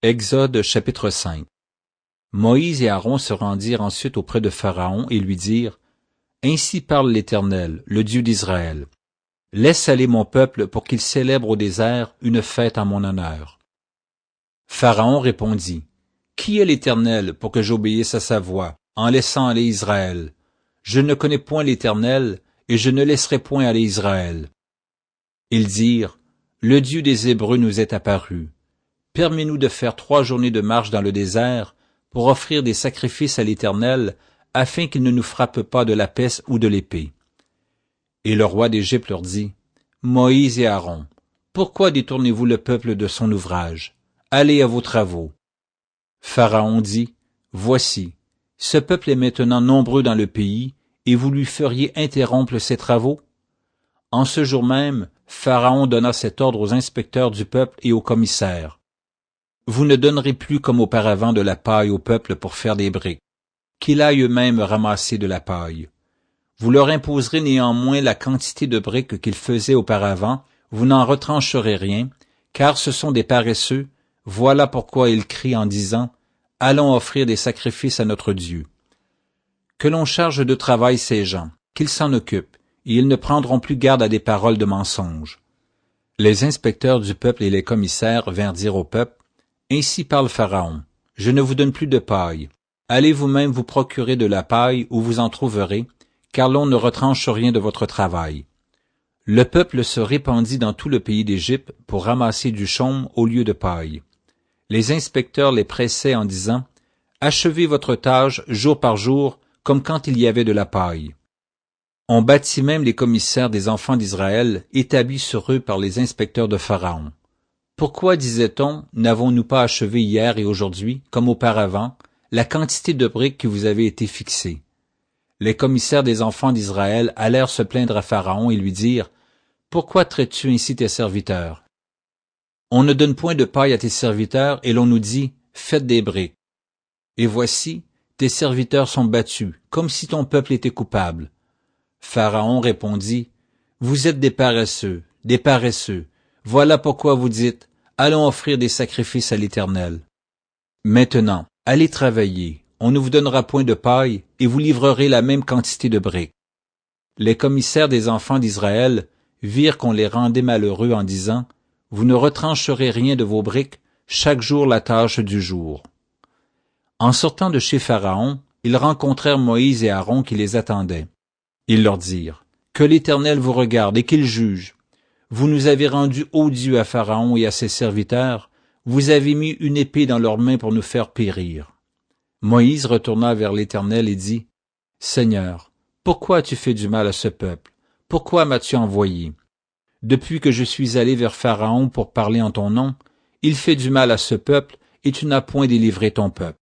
Exode chapitre 5. Moïse et Aaron se rendirent ensuite auprès de Pharaon et lui dirent, « Ainsi parle l'Éternel, le Dieu d'Israël. Laisse aller mon peuple pour qu'il célèbre au désert une fête en mon honneur. » Pharaon répondit, « Qui est l'Éternel pour que j'obéisse à sa voix, en laissant aller Israël? Je ne connais point l'Éternel, et je ne laisserai point aller Israël. » Ils dirent, « Le Dieu des Hébreux nous est apparu. Permets-nous de faire 3 journées de marche dans le désert pour offrir des sacrifices à l'Éternel, afin qu'il ne nous frappe pas de la peste ou de l'épée. » Et le roi d'Égypte leur dit, « Moïse et Aaron, pourquoi détournez-vous le peuple de son ouvrage? Allez à vos travaux. » Pharaon dit, « Voici, ce peuple est maintenant nombreux dans le pays, et vous lui feriez interrompre ses travaux? » En ce jour même, Pharaon donna cet ordre aux inspecteurs du peuple et aux commissaires. « Vous ne donnerez plus comme auparavant de la paille au peuple pour faire des briques, qu'il aille eux-mêmes ramasser de la paille. Vous leur imposerez néanmoins la quantité de briques qu'ils faisaient auparavant, vous n'en retrancherez rien, car ce sont des paresseux, voilà pourquoi ils crient en disant, « Allons offrir des sacrifices à notre Dieu. » Que l'on charge de travail ces gens, qu'ils s'en occupent, et ils ne prendront plus garde à des paroles de mensonge. Les inspecteurs du peuple et les commissaires vinrent dire au peuple, « Ainsi parle Pharaon, je ne vous donne plus de paille. Allez vous-même vous procurer de la paille où vous en trouverez, car l'on ne retranche rien de votre travail. » Le peuple se répandit dans tout le pays d'Égypte pour ramasser du chaume au lieu de paille. Les inspecteurs les pressaient en disant, « Achevez votre tâche jour par jour, comme quand il y avait de la paille. » On bâtit même les commissaires des enfants d'Israël, établis sur eux par les inspecteurs de Pharaon. Pourquoi, disait-on, n'avons-nous pas achevé hier et aujourd'hui, comme auparavant, la quantité de briques qui vous avait été fixée? Les commissaires des enfants d'Israël allèrent se plaindre à Pharaon et lui dirent, « Pourquoi traites-tu ainsi tes serviteurs? On ne donne point de paille à tes serviteurs et l'on nous dit, faites des briques. Et voici, tes serviteurs sont battus, comme si ton peuple était coupable. » Pharaon répondit, « Vous êtes des paresseux, voilà pourquoi vous dites, allons offrir des sacrifices à l'Éternel. Maintenant, allez travailler, on ne vous donnera point de paille, et vous livrerez la même quantité de briques. » Les commissaires des enfants d'Israël virent qu'on les rendait malheureux en disant, « Vous ne retrancherez rien de vos briques, chaque jour la tâche du jour. » En sortant de chez Pharaon, ils rencontrèrent Moïse et Aaron qui les attendaient. Ils leur dirent, « Que l'Éternel vous regarde et qu'il juge. Vous nous avez rendus odieux à Pharaon et à ses serviteurs, vous avez mis une épée dans leurs mains pour nous faire périr. » Moïse retourna vers l'Éternel et dit, « Seigneur, pourquoi as-tu fait du mal à ce peuple? Pourquoi m'as-tu envoyé? Depuis que je suis allé vers Pharaon pour parler en ton nom, il fait du mal à ce peuple et tu n'as point délivré ton peuple. »